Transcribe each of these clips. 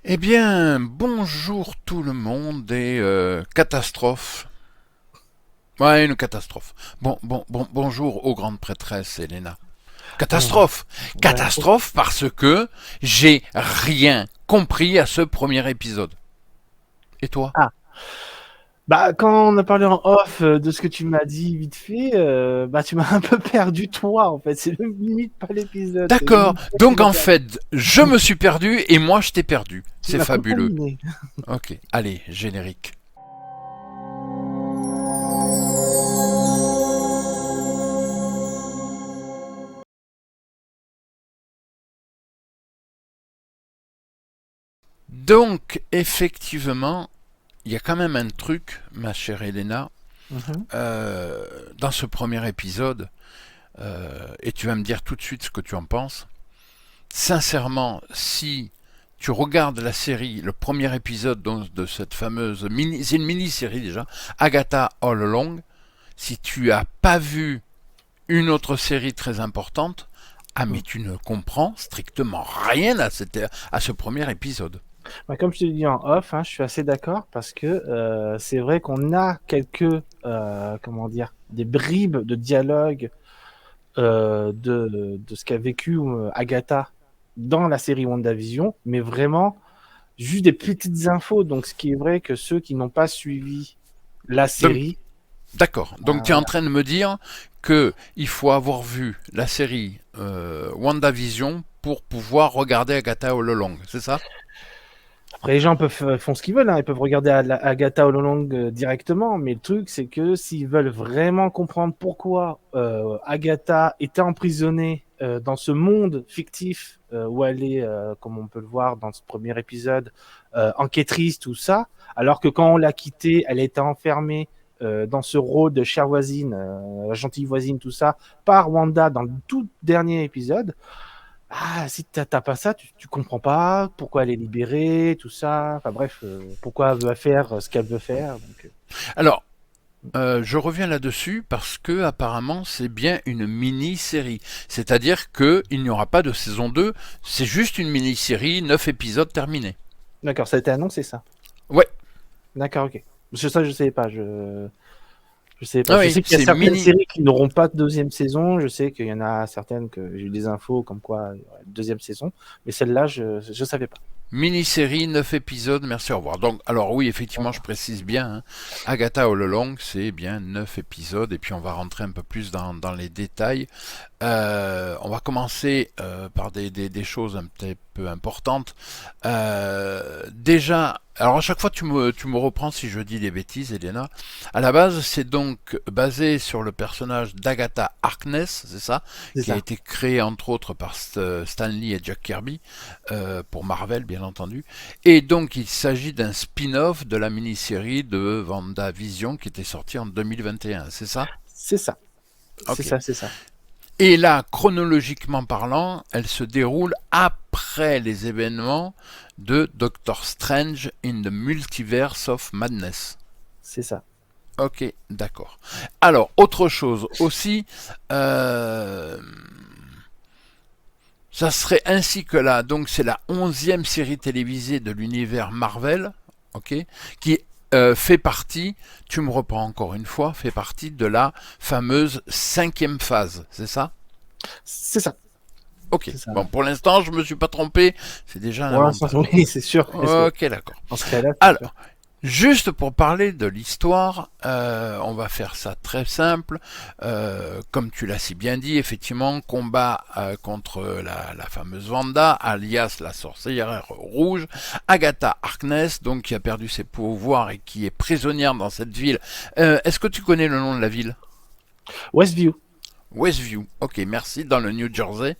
Eh bien, bonjour tout le monde et catastrophe. Ouais, une catastrophe. Bonjour aux grandes prêtresses, Elena. Alors, Catastrophe. ouais. Catastrophe parce que j'ai rien compris à ce premier épisode. Et toi? Ah, bah quand on a parlé en off de ce que tu m'as dit vite fait, bah tu m'as un peu perdu toi en fait. C'est limite pas l'épisode, c'est D'accord. limite toi qui Donc m'as en perdu. fait, je me suis perdu et moi je t'ai perdu. Tu C'est m'as fabuleux. contaminé. Ok, allez, générique. Donc, effectivement, il y a quand même un truc, ma chère Elena, Mhm. dans ce premier épisode, et tu vas me dire tout de suite ce que tu en penses. Sincèrement, si tu regardes la série, le premier épisode de cette fameuse mini, c'est une mini-série déjà, Agatha All Along, si tu as pas vu une autre série très importante, ah mais Mhm. tu ne comprends strictement rien à ce premier épisode. Bah, comme je te l'ai dit en off, hein, je suis assez d'accord parce que c'est vrai qu'on a quelques comment dire des bribes de dialogue de ce qu'a vécu Agatha dans la série WandaVision, mais vraiment juste des petites infos. Donc, ce qui est vrai que ceux qui n'ont pas suivi la Donc, série, d'accord. Donc tu es en voilà. train de me dire que il faut avoir vu la série WandaVision pour pouvoir regarder Agatha All Along, c'est ça? Après, les gens font ce qu'ils veulent, hein. Ils peuvent regarder Agatha All Along directement, mais le truc, c'est que s'ils veulent vraiment comprendre pourquoi Agatha était emprisonnée dans ce monde fictif où elle est, comme on peut le voir dans ce premier épisode, enquêtrice, tout ça, alors que quand on l'a quittée, elle était enfermée dans ce rôle de chère voisine, la gentille voisine, tout ça, par Wanda dans le tout dernier épisode. Ah, si t'as pas ça, tu comprends pas pourquoi elle est libérée, tout ça. Enfin bref, pourquoi elle veut faire ce qu'elle veut faire. Donc, Alors, je reviens là-dessus parce que apparemment c'est bien une mini-série. C'est-à-dire qu'il n'y aura pas de saison 2, c'est juste une mini-série, 9 épisodes terminés. d'accord, ça a été annoncé ça. Ouais, D'accord, ok. Parce que ça, je savais pas. Je sais pas. ah Je oui, sais qu'il y a c'est certaines mini. séries qui n'auront pas de deuxième saison. Je sais qu'il y en a certaines que j'ai eu des infos comme quoi il y aurait une deuxième saison. Mais celle-là, je savais pas. Mini-série, 9 épisodes, merci, au revoir. Donc, alors oui, effectivement, je Voilà. précise bien, hein, Agatha All Along, c'est bien 9 épisodes, et puis on va rentrer un peu plus dans les détails. On va commencer par des choses un petit peu importantes. Déjà, alors à chaque fois tu me reprends si je dis des bêtises, Elena. À la base, c'est donc basé sur le personnage d'Agatha Harkness, c'est ça, C'est qui a ça. été créé entre autres par Stan Lee et Jack Kirby pour Marvel, bien entendu. Et donc il s'agit d'un spin-off de la mini-série de WandaVision qui était sortie en 2021, c'est ça? C'est ça. C'est Ok. ça. C'est ça. Et là, chronologiquement parlant, elle se déroule après les événements de Doctor Strange in the Multiverse of Madness. C'est ça. Ok, d'accord. Alors, autre chose aussi, euh, ça serait ainsi que là, donc c'est la 11e série télévisée de l'univers Marvel, ok, qui fait partie, tu me reprends encore une fois, fait partie de la fameuse 5e phase, c'est ça? C'est ça. Ok, C'est ça. bon, pour l'instant, je me suis pas trompé, c'est déjà un Pour l'instant, avantage. oui, c'est sûr. Ok, d'accord. Dans ce cas-là, c'est sûr. Alors, juste pour parler de l'histoire, on va faire ça très simple. Comme tu l'as si bien dit, effectivement, combat contre la fameuse Wanda, alias la sorcière rouge, Agatha Harkness, donc qui a perdu ses pouvoirs et qui est prisonnière dans cette ville. Est-ce que tu connais le nom de la ville? Westview. Westview, ok, merci, dans le New Jersey,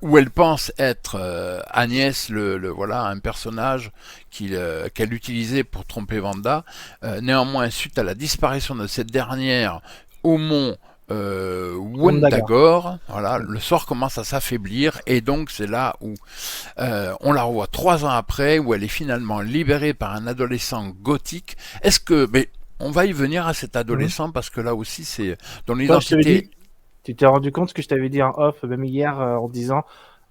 où elle pense être Agnès, voilà, un personnage qu'elle utilisait pour tromper Wanda. Néanmoins, suite à la disparition de cette dernière au mont Wondaga. Wondagore, voilà, Mm. le sort commence à s'affaiblir et donc c'est là où on la revoit 3 ans après, où elle est finalement libérée par un adolescent gothique. Est-ce que, mais on va y venir à cet Mhm. adolescent parce que là aussi c'est dont Toi, je t'avais l'identité. dit, tu t'es rendu compte que je t'avais dit en off, même hier, en disant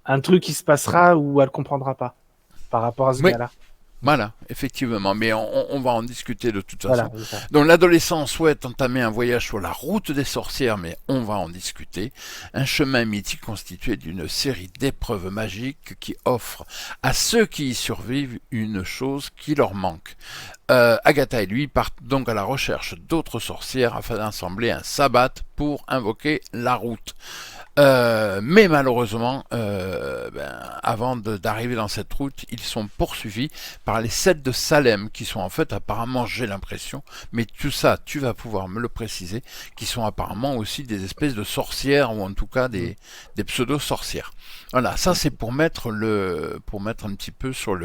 un truc qui se passera où elle comprendra pas. par rapport à ce Oui, gars-là. voilà, effectivement, mais on va en discuter de toute Voilà, façon. c'est ça. Donc l'adolescent souhaite entamer un voyage sur la route des sorcières, mais on va en discuter. Un chemin mythique constitué d'une série d'épreuves magiques qui offrent à ceux qui y survivent une chose qui leur manque. Agatha et lui partent donc à la recherche d'autres sorcières afin d'assembler un sabbat pour invoquer la route. Mais malheureusement, avant d'arriver dans cette route, ils sont poursuivis par les sept de Salem, qui sont en fait apparemment, j'ai l'impression, mais tout ça, tu vas pouvoir me le préciser, qui sont apparemment aussi des espèces de sorcières, ou en tout cas des pseudo-sorcières. Voilà, ça c'est pour mettre un petit peu sur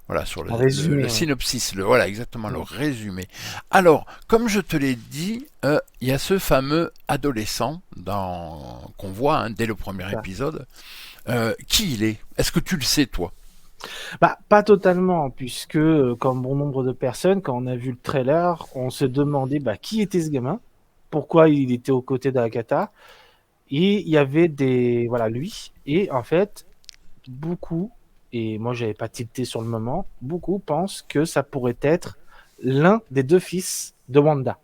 voilà, sur En résumé, le ouais. synopsis, voilà, exactement, le résumé. Alors, comme je te l'ai dit, il y a ce fameux adolescent qu'on voit dès le premier Ça. épisode. Qui il est? Est-ce que tu le sais, toi? Bah, pas totalement, puisque, comme bon nombre de personnes, quand on a vu le trailer, on se demandait qui était ce gamin, pourquoi il était aux côtés d'Agatha, et il y avait lui, et en fait, beaucoup, et moi j'avais pas tilté sur le moment, beaucoup pensent que ça pourrait être l'un des deux fils de Wanda,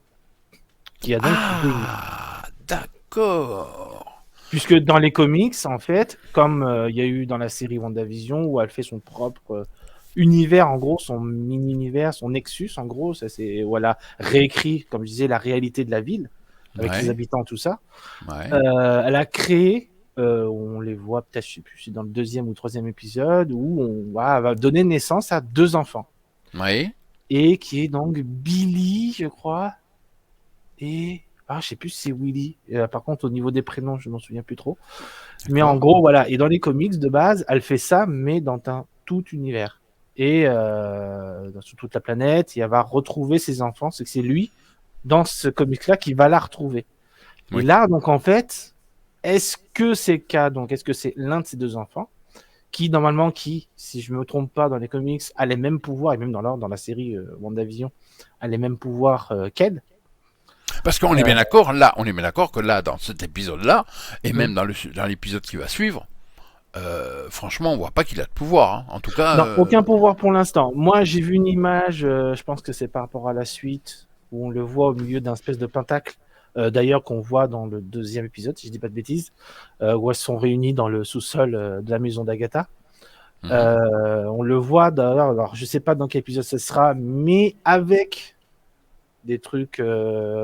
qui a donc vieilli. Ah, d'accord. Puisque dans les comics, en fait, comme il y a eu dans la série WandaVision, où elle fait son propre univers, en gros, son mini-univers, son Nexus, en gros, ça c'est, voilà, réécrit, comme je disais, la réalité de la ville, avec ses Ouais, habitants, tout ça. ouais. Elle a créé, on les voit peut-être, je sais plus si dans le deuxième ou troisième épisode, où elle va donner naissance à deux enfants. Oui. Et qui est donc Billy, je crois, et... Ah, je sais plus si c'est Willy. Par contre, au niveau des prénoms, je m'en souviens plus trop. Mais en D'accord. gros, voilà. Et dans les comics de base, elle fait ça, mais dans un tout univers. Et sur toute la planète, et elle va retrouver ses enfants. C'est que c'est lui, dans ce comics-là, qui va la retrouver. Et Oui. là, donc en fait, est-ce que c'est le cas? Donc, est-ce que c'est l'un de ces deux enfants qui, normalement, si je me trompe pas, dans les comics, a les mêmes pouvoirs, et même dans la série WandaVision, a les mêmes pouvoirs qu'elle? Parce qu'on est bien d'accord, on est bien d'accord que là, dans cet épisode-là, et même dans l'épisode qui va suivre, franchement, on voit pas qu'il a de pouvoir, hein. En tout cas, Non, aucun pouvoir pour l'instant. Moi, j'ai vu une image, je pense que c'est par rapport à la suite, où on le voit au milieu d'un espèce de pentacle, d'ailleurs qu'on voit dans le deuxième épisode, si je dis pas de bêtises, où elles sont réunies dans le sous-sol de la maison d'Agatha. mhm. On le voit d'ailleurs, alors je sais pas dans quel épisode ce sera, mais avec des trucs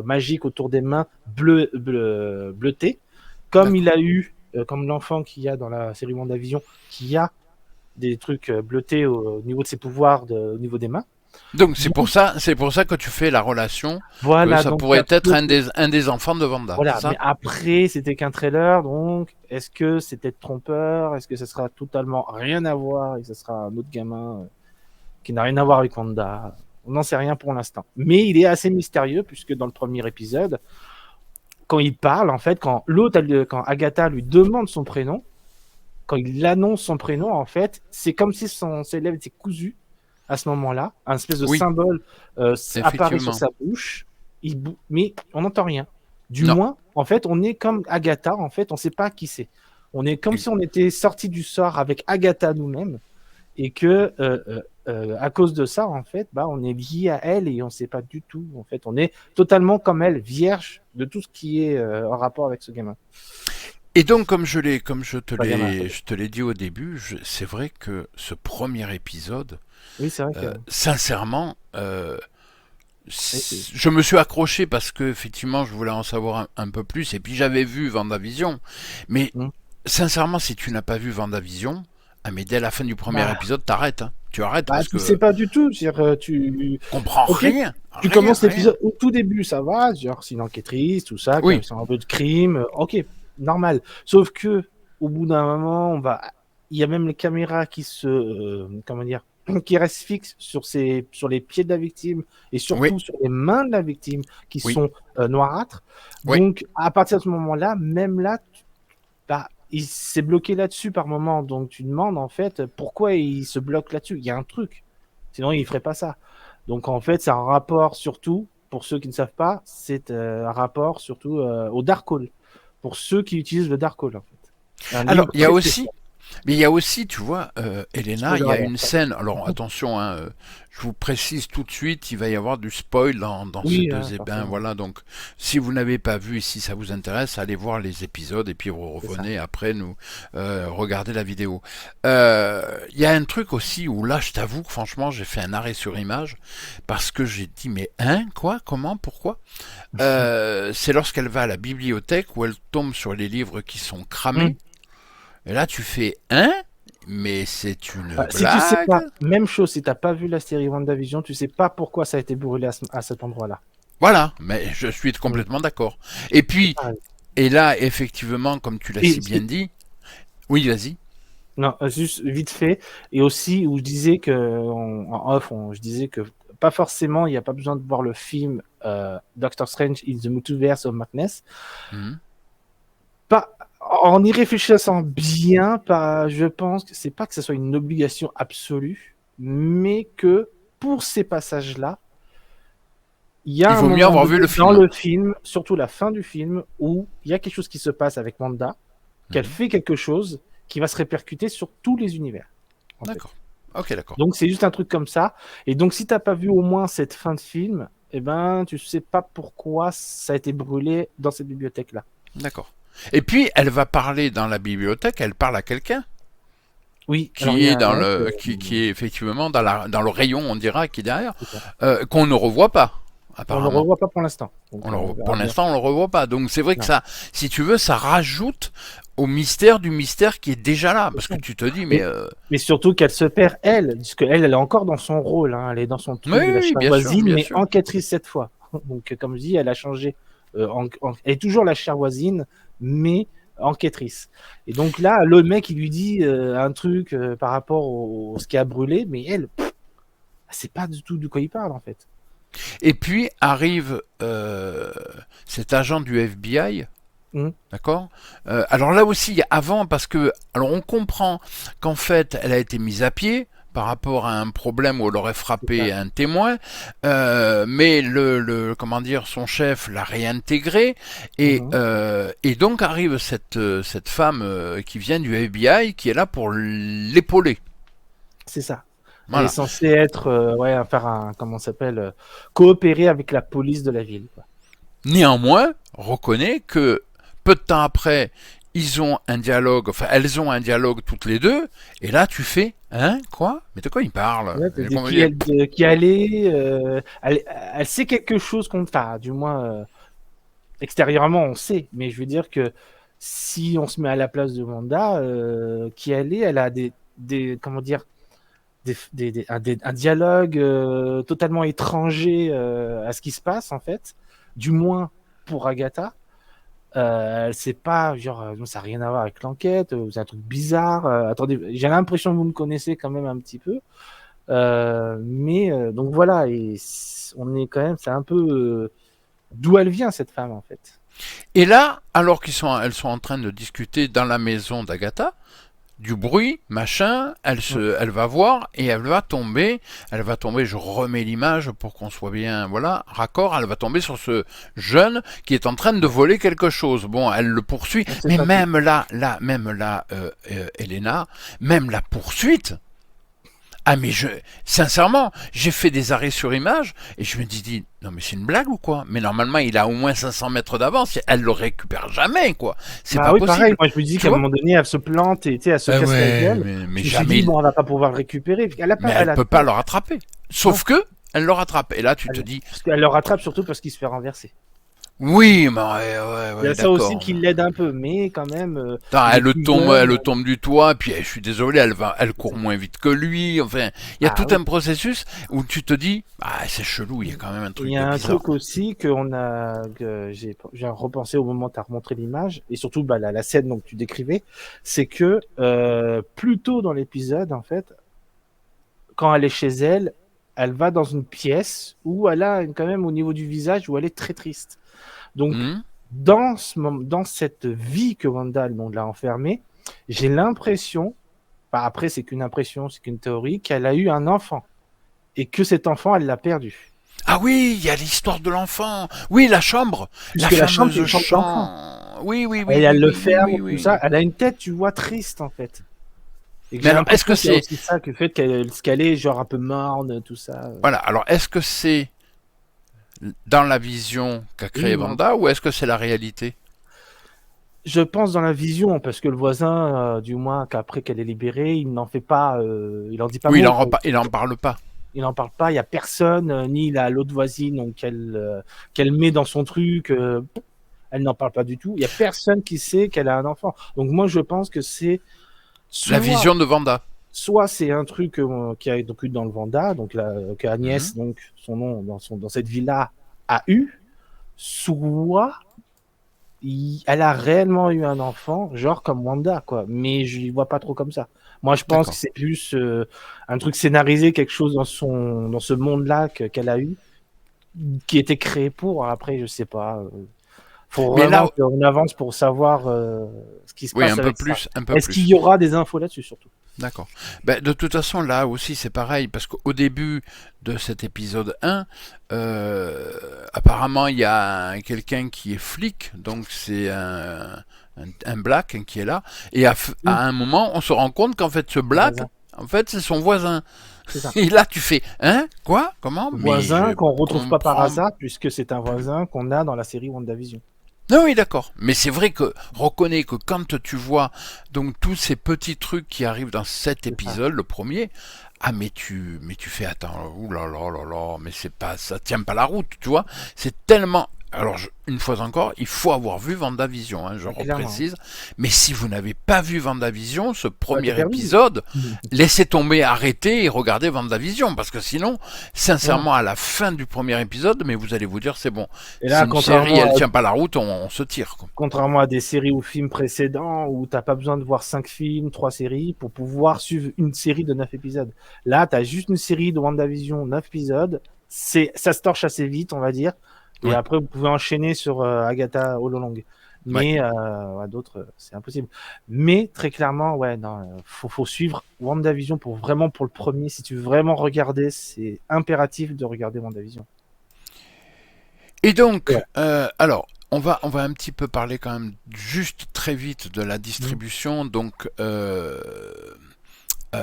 magiques autour des mains bleutées, comme il D'accord. a eu, comme l'enfant qu'il y a dans la série WandaVision, qui a des trucs bleutés au niveau de ses pouvoirs, au niveau des mains. Donc Donc, c'est pour ça que tu fais la relation que voilà, ça donc il y pourrait a être peut-être... un des enfants de Vanda, c'est Voilà, mais ça? après, c'était qu'un trailer, donc est-ce que c'était trompeur? Est-ce que ça sera totalement rien à voir et que ce sera un autre gamin qui n'a rien à voir avec Wanda? On n'en sait rien pour l'instant. Mais il est assez mystérieux, puisque dans le premier épisode, quand il parle, en fait, quand Agatha lui demande son prénom, quand il annonce son prénom, en fait, c'est comme si ses lèvres étaient cousues à ce moment-là. Un espèce de Oui, symbole apparaît sur effectivement. sa bouche, mais on n'entend rien. Du Non. moins, en fait, on est comme Agatha, en fait, on ne sait pas qui c'est. On est comme si on était sorti du sort avec Agatha nous-mêmes, et que à cause de ça, en fait, on est lié à elle et on ne sait pas du tout. En fait, on est totalement comme elle, vierge de tout ce qui est en rapport avec ce gamin. Et donc, comme Pas gamin. je te l'ai dit au début, c'est vrai que ce premier épisode, Oui, c'est vrai que... sincèrement, Oui, c'est... je me suis accroché parce que effectivement, je voulais en savoir un peu plus. Et puis j'avais vu Vendavision, mais Hmm. sincèrement, si tu n'as pas vu Vendavision, ah mais dès la fin du premier Bah, épisode, t'arrêtes, hein. Tu arrêtes parce tu sais que pas du tout. C'est-à-dire, tu... comprends Ok, rien, tu rien, commences rien. l'épisode au tout début, ça va, genre c'est une enquêtrice, tout ça, qui a Oui, fait un peu de crime, ok, normal. Sauf que au bout d'un moment, il y a même les caméras qui comment dire, qui restent fixes sur les pieds de la victime et oui, surtout sur les mains de la victime qui oui, sont noirâtres. oui. Donc à partir de ce moment-là, même là, il s'est bloqué là-dessus par moment. Donc tu demandes en fait pourquoi il se bloque là-dessus. Il y a un truc, sinon il ferait pas ça. Donc en fait, c'est un rapport surtout, pour ceux qui ne savent pas, c'est un rapport surtout au Darkhold. Pour ceux qui utilisent le Darkhold, en fait. Un Alors, livre très spécial. Mais il y a aussi, tu vois, Elena, Spoiler il y a alert. une scène. Alors attention, hein, je vous précise tout de suite, il va y avoir du spoil dans ces Oui, hein, deux ébats. forcément. Voilà, donc si vous n'avez pas vu et si ça vous intéresse, allez voir les épisodes et puis vous C'est ça. revenez après nous regarder la vidéo. Il y a un truc aussi où là, je t'avoue que franchement, j'ai fait un arrêt sur image parce que j'ai dit mais hein, quoi, comment, pourquoi? C'est lorsqu'elle va à la bibliothèque où elle tombe sur les livres qui sont cramés. Hmm. Et là, tu fais hein? Mais c'est une Si tu sais blague? pas, même chose, si t'as pas vu la série WandaVision, tu sais pas pourquoi ça a été brûlé à cet endroit-là. Voilà, mais je suis Hmm. complètement d'accord. Et C'est puis, pareil. et là, effectivement, comme tu l'as Et si bien dit, oui, vas-y. non, juste vite fait, et aussi où je disais que en off, je disais que pas forcément, il n'y a pas besoin de voir le film Doctor Strange in the Multiverse of Madness. Mhm. Pas, en y réfléchissant bien, pas, je pense que c'est pas que ce soit une obligation absolue, mais que pour ces passages-là, il y a Il un vaut mieux moment avoir vu donné le dans film. le film, surtout la fin du film, où il y a quelque chose qui se passe avec Wanda, qu'elle Mhm. fait quelque chose qui va se répercuter sur tous les univers, en fait. D'accord. Ok, d'accord. Donc c'est juste un truc comme ça. Et donc si t'as pas vu au moins cette fin de film, eh ben tu sais pas pourquoi ça a été brûlé dans cette bibliothèque-là. D'accord. Et puis, elle va parler dans la bibliothèque, elle parle à quelqu'un Oui, alors il qui y a est un dans mec, qui est effectivement dans le rayon, on dira, qui est derrière, c'est ça. qu'on ne revoit pas, On le apparemment. revoit pas pour l'instant. Donc on Pour verra bien. l'instant, on le revoit pas. Donc c'est vrai que Non. ça, si tu veux, ça rajoute au mystère du mystère qui est déjà là. Parce que tu te dis, mais Mais, mais surtout qu'elle se perd, elle, puisque elle est encore dans son rôle, hein, elle est dans son oui, truc de la oui, bien sûr, voisine, bien mais sûr. enquêtrice cette fois. Donc comme je dis, elle a changé. Elle est toujours la voisine, mais enquêtrice. Et donc là, le mec, il lui dit un truc par rapport ce qui a brûlé, mais elle, c'est pas du tout de quoi il parle en fait. Et puis arrive cet agent du FBI. Mhm. D'accord. Alors là aussi, avant, parce que alors on comprend qu'en fait, elle a été mise à pied par rapport à un problème où elle aurait C'est ça. frappé un témoin, mais comment dire, son chef l'a réintégré Mhm. et donc arrive cette femme qui vient du FBI qui est là pour l'épauler. C'est ça. Elle est Voilà. censée être, ouais, faire un, comment ça s'appelle, coopérer avec la police de la ville, quoi. Néanmoins, reconnaît que peu de temps après, ils ont un dialogue, enfin elles ont un dialogue toutes les deux, et là tu fais, hein, quoi? Mais de quoi ils parlent? Ouais, qui allait, elle sait quelque chose qu'on, enfin, du moins, extérieurement, on sait, mais je veux dire que si on se met à la place de Wanda, qui allait, elle a comment dire, un dialogue totalement étranger à ce qui se passe, en fait, du moins pour Agatha. Elle sait pas, genre, ça n'a rien à voir avec l'enquête, c'est un truc bizarre. Attendez, j'ai l'impression que vous me connaissez quand même un petit peu. Mais donc voilà, et on est quand même, c'est un peu d'où elle vient cette femme en fait. Et là, alors elles sont en train de discuter dans la maison d'Agatha, du bruit, machin, Mm. elle va voir et elle va tomber, je remets l'image pour qu'on soit bien, voilà, raccord, elle va tomber sur ce jeune qui est en train de voler quelque chose. Bon, elle le poursuit, On sait mais pas tout. même là, Elena, même la poursuite, ah mais sincèrement, j'ai fait des arrêts sur image et je me dis non mais c'est une blague ou quoi? Mais normalement il a au moins 500 mètres d'avance, elle le récupère jamais quoi. C'est Bah pas oui, pareil. possible, Moi je me dis tu qu'à un vois? moment donné, elle se plante et tu sais, elle se Ben casse la ouais, gueule. mais Je me suis dit jamais, bon, elle va pas pouvoir le récupérer. Elle a mais pas, elle elle a peut pas. pas le rattraper. Non, Sauf que elle le rattrape et là tu te dis parce qu'elle le rattrape surtout parce qu'il se fait renverser. oui mais Il y a ça aussi d'accord. qui l'aide un peu, mais quand même, Attends, il est plus jeune. elle le tombe du toit, puis je suis désolé, elle C'est court ça. moins vite que lui. Enfin, il y a Ah tout oui. un processus où tu te dis, ah c'est chelou, il y a quand même un Il truc y de a un bizarre. truc aussi que j'ai repensé au moment où tu as remontré l'image, et surtout bah, la scène donc, que tu décrivais, c'est que plus tôt dans l'épisode, en fait, quand elle est chez elle, elle va dans une pièce où elle a quand même au niveau du visage où elle est très triste. Donc, Hmm. dans cette vie que Wanda donc, l'a enfermée, j'ai l'impression, bah, après c'est qu'une impression, c'est qu'une théorie, qu'elle a eu un enfant et que cet enfant, elle l'a perdu. Ah oui, il y a l'histoire de l'enfant. Oui, la chambre, la Puisque la chambre, c'est fameuse une chambre d'enfant. chambre. Oui, oui, Et oui, elle oui, le oui, oui, ferme, oui, tout ça. oui. Elle a une tête, tu vois, triste, en fait. Et que Mais j'ai alors, est-ce l'impression que qu'il y a c'est... aussi ça, que le fait qu'elle est genre un peu morne, tout ça. Voilà, alors est-ce que c'est dans la vision qu'a créée Oui, non. Vanda ou est-ce que c'est la réalité? Je pense dans la vision, parce que le voisin, du moins qu'après qu'elle est libérée, il n'en fait pas, il en dit pas Oui, mot, quoi. il en parle pas. Il n'en parle pas, il y a personne, ni l'autre voisine donc qu'elle met dans son truc, elle n'en parle pas du tout. Il y a personne qui sait qu'elle a un enfant. Donc moi je pense que c'est La soit vision de Vanda. soit c'est un truc qui a donc eu dans le Vanda, donc que Mhm. Agnès, donc son nom dans cette villa a eu, soit elle a réellement eu un enfant, genre comme Wanda, quoi. Mais je ne vois pas trop comme ça. Moi, je pense que D'accord. c'est plus un truc scénarisé, quelque chose dans ce monde-là qu'elle a eu, qui était créé pour. Après, je sais pas. Faut Mais là, vraiment qu'on avance pour savoir ce qui se oui, passe avec ça. un peu Est-ce qu'il plus. y aura des infos là-dessus, surtout? D'accord. Ben, de toute façon, là aussi, c'est pareil, parce qu'au début de cet épisode 1, apparemment, il y a quelqu'un qui est flic, donc c'est un black qui est là, et Oui, à un moment, on se rend compte qu'en fait, ce black, voisin, en fait, c'est son voisin. c'est ça. Et là, tu fais, hein? Quoi? Comment? Mais Voisin je qu'on retrouve pas par comprends. hasard, puisque c'est un voisin qu'on a dans la série WandaVision. Non, oui, d'accord. Mais c'est vrai que reconnais que quand tu vois donc tous ces petits trucs qui arrivent dans cet C'est ça. épisode, le premier, ah mais tu fais attends, ouh là là, mais c'est pas ça tient pas la route, tu vois. C'est tellement alors une fois encore, il faut avoir vu Vendavision, hein, je Ouais, clairement. reprécise. Mais si vous n'avez pas vu Vendavision, ce Bah, t'es premier perdu. épisode, laissez tomber, arrêtez et regardez Vendavision, parce que sinon, Voilà. sincèrement, à la fin du premier épisode, mais vous allez vous dire c'est bon, Et c'est là, une série, elle tient pas la route, on se tire, quoi. contrairement à des séries ou films précédents où t'as pas besoin de voir 5 films, 3 séries pour pouvoir suivre une série de 9 épisodes. Là, t'as juste une série de WandaVision, 9 épisodes. Ça se torche assez vite, on va dire. Et Oui, après, vous pouvez enchaîner sur Agatha All Along. ouais. Mais à d'autres, c'est impossible. Mais très clairement, ouais, non, faut suivre WandaVision pour le premier. Si tu veux vraiment regarder, c'est impératif de regarder WandaVision. Et donc, Ouais. alors, on va un petit peu parler quand même juste très vite de la Mhm. distribution. Donc,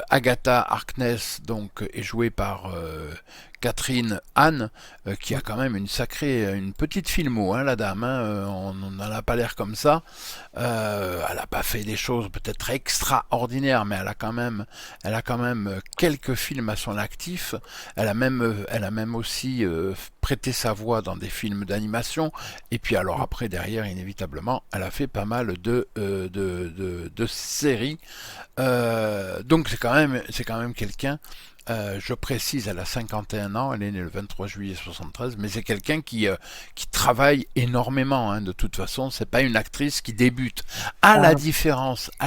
Agatha Harkness donc est jouée par Catherine Hahn, qui a quand même une petite filmo, hein, la dame. Hein, on n'en a pas l'air comme ça. Elle n'a pas fait des choses peut-être extraordinaires, mais elle a quand même quelques films à son actif. Elle a même aussi prêté sa voix dans des films d'animation. Et puis alors après, derrière, inévitablement, elle a fait pas mal de séries. Donc c'est quand même quelqu'un. Je précise, elle a 51 ans, elle est née le 23 juillet 73, mais c'est quelqu'un qui travaille énormément. Hein, de toute façon, c'est pas une actrice qui débute. Ah, À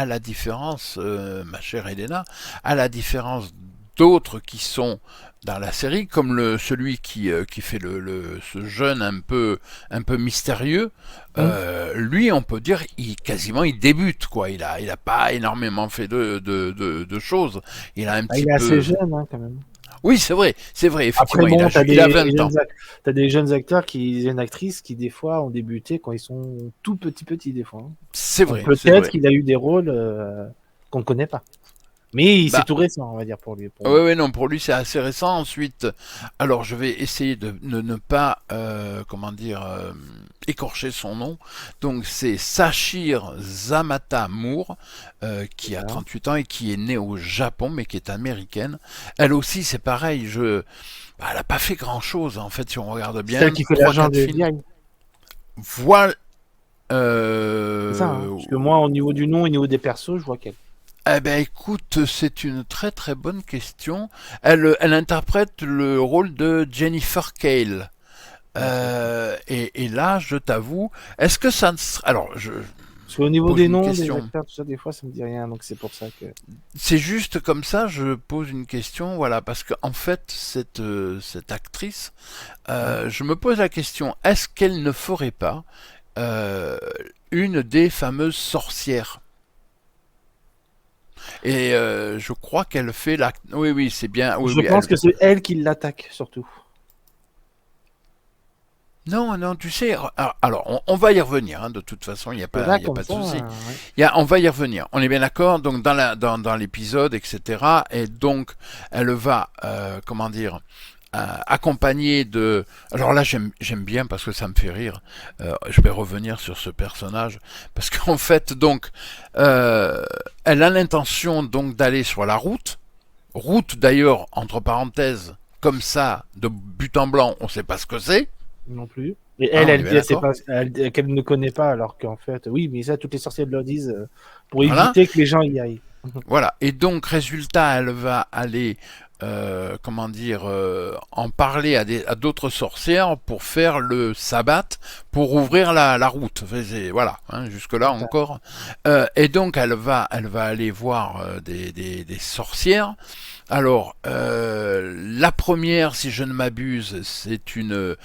la différence, ma chère Elena, à la différence d'autres qui sont dans la série, comme celui qui fait ce jeune un peu mystérieux, hum. lui, on peut dire, quasiment, il débute, quoi. Il a pas énormément fait de choses. Il a un Ah, petit il est assez peu. jeune, hein, quand même. Oui, c'est vrai, Après, effectivement, bon, il a 20 ans. t'as des jeunes acteurs une actrice qui, des fois, ont débuté quand ils sont tout petits, des fois, hein. Donc, C'est peut-être vrai. qu'il a eu des rôles qu'on ne connaît pas. Mais c'est Bah, tout récent, on va dire, pour lui. Pour ouais, lui. ouais, non, pour lui c'est assez récent. Ensuite, alors je vais essayer de ne pas, comment dire, écorcher son nom. Donc c'est Sachir Zamata Moore, C'est qui a ça. 38 ans et qui est née au Japon, mais qui est américaine. Elle aussi, c'est pareil. Bah, elle a pas fait grand-chose en fait, si on regarde C'est celle bien. qui fait Trois, l'agent quatre de films. FBI. Voilà. C'est ça, hein. Parce que moi, au niveau du nom, au niveau des persos, je vois qu'elle. Eh ben écoute, c'est une très très bonne question. Elle interprète le rôle de Jennifer Cale. Ouais, c'est ça. Et là, je t'avoue, est-ce que ça ne serait... Alors, je Parce qu'au niveau pose des une noms, des question. acteurs, tout ça, des fois, ça me dit rien. Donc, c'est pour ça que. C'est juste comme ça, je pose une question, voilà, parce qu'en fait, cette actrice, Hum. je me pose la question, est-ce qu'elle ne ferait pas euh, une des fameuses sorcières? Et je crois qu'elle fait la... Oui, oui, c'est bien, oui, Je oui, pense que c'est elle qui l'attaque, surtout. Non, non, tu sais, alors on va y revenir, hein, de toute façon, Là, il y a comme pas de ça, souci. ouais. On va y revenir, on est bien d'accord, donc dans l'épisode, etc. Et donc, elle va, comment dire, accompagnée de... Alors là, j'aime bien parce que ça me fait rire. Je vais revenir sur ce personnage, parce qu'en fait, donc, euh, elle a l'intention donc d'aller sur la route d'ailleurs, entre parenthèses, comme ça, de but en blanc, on ne sait pas ce que c'est. Non plus. Et Hein, elle, on est elle bien dit d'accord. qu'elle ne connaît pas, alors qu'en fait, oui, mais ça, toutes les sorcières le disent pour Voilà. éviter que les gens y aillent. Voilà. Et donc, résultat, elle va aller, comment dire, en parler à d'autres sorcières pour faire le sabbat, pour ouvrir la route. Voilà, hein, jusque-là C'est ça. encore. Et donc, elle va aller voir des sorcières. Alors, la première, si je ne m'abuse, c'est une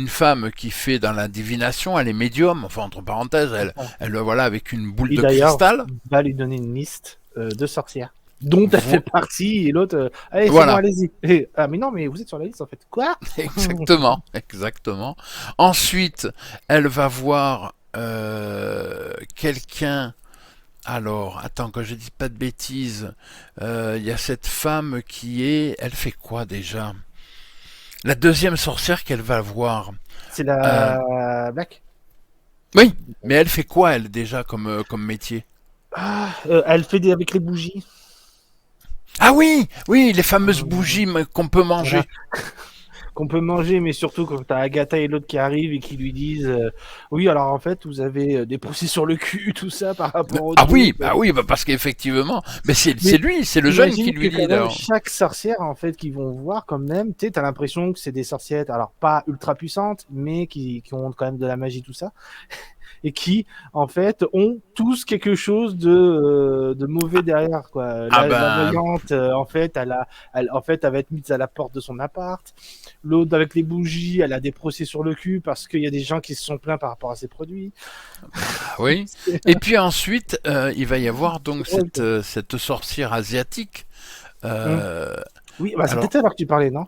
femme qui fait dans la divination, elle est médium, enfin entre parenthèses, voilà, avec une boule Et de d'ailleurs, cristal. va lui donner une liste de sorcières, dont elle fait Vo- partie, et l'autre, allez, c'est bon, voilà, allez-y. Ah, mais non, mais vous êtes sur la liste, en fait. Quoi? exactement, exactement. Ensuite, elle va voir quelqu'un. Alors, attends que je dise pas de bêtises. Il y a cette femme elle fait quoi déjà? La deuxième sorcière qu'elle va voir. C'est Euh, la Black. oui, mais elle fait quoi elle déjà comme métier? Ah, elle fait avec les bougies. Ah oui, oui, les fameuses Euh, bougies qu'on peut voilà. manger. Qu'on peut manger, mais surtout quand t'as Agatha et l'autre qui arrivent et qui lui disent oui, alors en fait, vous avez des procès sur le cul, tout ça par rapport au truc. Ah oui, bah parce qu'effectivement, mais c'est Mais lui, c'est le jeune qui imagine que lui dit quand même là. chaque sorcière en fait qu'ils vont voir quand même, tu sais, t'as l'impression que c'est des sorcières, alors pas ultra puissantes, mais qui ont quand même de la magie tout ça, et qui en fait ont tous quelque chose de mauvais derrière quoi. Ah La ben voyante en fait, en fait, elle va être mise à la porte de son appart. L'autre avec les bougies, elle a des procès sur le cul parce qu'il y a des gens qui se sont plaints par rapport à ses produits. oui. C'est Et puis ensuite, il va y avoir c'est donc drôle, quoi. cette sorcière asiatique. Hum. Euh, Oui, bah c'est alors peut-être alors que tu parlais, non?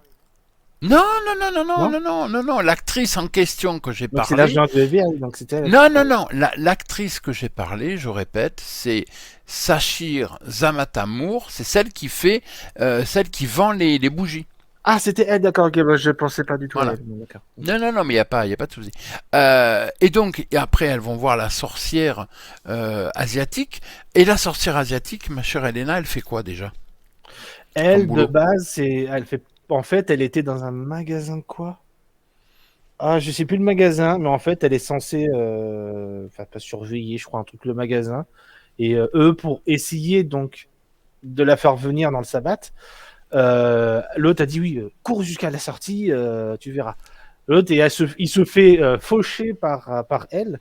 non, non, non, non, non, Non. non, non, non, non, l'actrice en question que j'ai Donc c'est l'âge parlé. de bébé, donc c'était elle à qui Non, tu non, parlais. non, l'actrice que j'ai parlé, je répète, c'est Sachir Zamatamour, c'est celle qui fait, celle qui vend les bougies. Ah, c'était elle, d'accord, ok, bah, je pensais pas du tout à Voilà. elle. Bon, d'accord. Non, non, non, mais il y a pas de souci. Et donc, et après, elles vont voir la sorcière asiatique. Et la sorcière asiatique, ma chère Elena, elle fait quoi déjà comme Elle, de boulot? base, elle fait, en fait, elle était dans un magasin de quoi? Ah, je sais plus le magasin, mais en fait, elle est censée, enfin, pas surveiller, je crois, un truc, le magasin. Et eux, pour essayer, donc, de la faire venir dans le sabbat, l'autre a dit oui, cours jusqu'à la sortie, tu verras. L'autre, il se fait faucher par elle.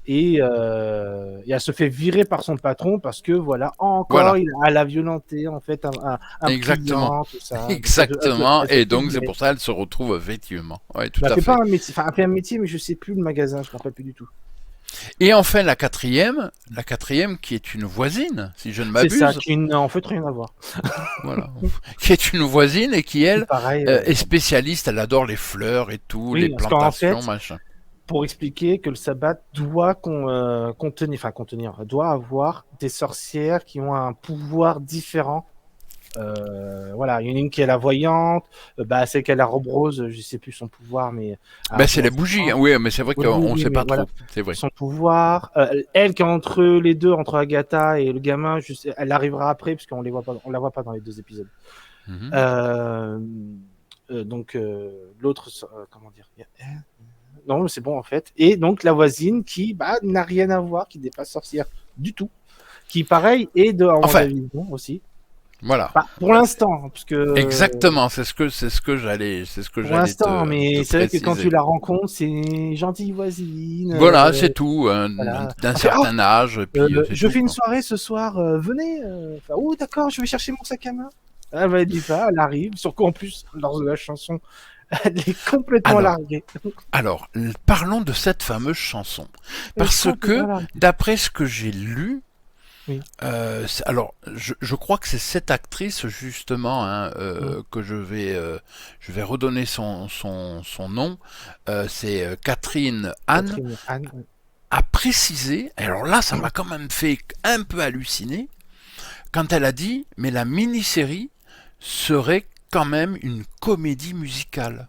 Et elle se fait virer par son patron parce que voilà, encore, Voilà, elle a violenté en fait un exactement. client, tout ça. Donc Exactement. elle se Et fait donc, c'est virer. pour ça qu'elle se retrouve effectivement. Oui, tout Elle à fait pas fait. un métier, enfin, elle fait un métier, mais je sais plus le magasin, je me rappelle plus du tout. Et enfin, la quatrième qui est une voisine, si je ne C'est ça, m'abuse. qui n'a en fait rien à voir. Voilà. Qui est une voisine et qui, Qui elle, pareil, est spécialiste. Elle adore les fleurs et tout, les oui, parce qu'en plantations, fait, machin. pour expliquer que le sabbat doit contenir, doit avoir des sorcières qui ont un pouvoir différent. Voilà, il y en a une qui est la voyante, bah, celle qui a la robe rose, je sais plus son pouvoir, mais elle a un Ben, c'est pouvoir les bougies, hein. différent. Oui, mais c'est vrai Oui, oui, qu'on ne oui, sait mais pas voilà, trop. C'est vrai. son pouvoir. Elle qui est entre les deux, entre Agatha et le gamin, elle arrivera après, parce qu'on les voit pas, on la voit pas dans les deux épisodes. Mhm. Euh, donc l'autre, comment dire? Non, c'est bon en fait. Et donc la voisine qui bah, n'a rien à voir, qui n'est pas sorcière du tout, qui pareil est de en Enfin, WandaVision aussi. voilà. Bah, pour l'instant, parce que Exactement, c'est ce que pour j'allais l'instant, te mais c'est vrai que quand tu préciser. la rencontres, c'est une gentille voisine. Voilà, c'est tout, Voilà. d'un Elle fait, oh, certain âge, et puis c'est je tout, fais une quoi. soirée ce soir, venez. Enfin, oh, d'accord, je vais chercher mon sac à main. Elle va dit ça, elle arrive. Surtout en plus, lors de la chanson, elle est complètement Alors, larguée. parlons de cette fameuse chanson. Elle Parce chante, que, voilà. d'après ce que j'ai lu, Oui. Alors, je crois que c'est cette actrice justement hein, Mm. que je vais redonner son nom. C'est Catherine Anne Catherine Anne. Oui. a précisé. Alors là, ça m'a quand même fait un peu halluciner quand elle a dit, mais la mini-série serait quand même une comédie musicale.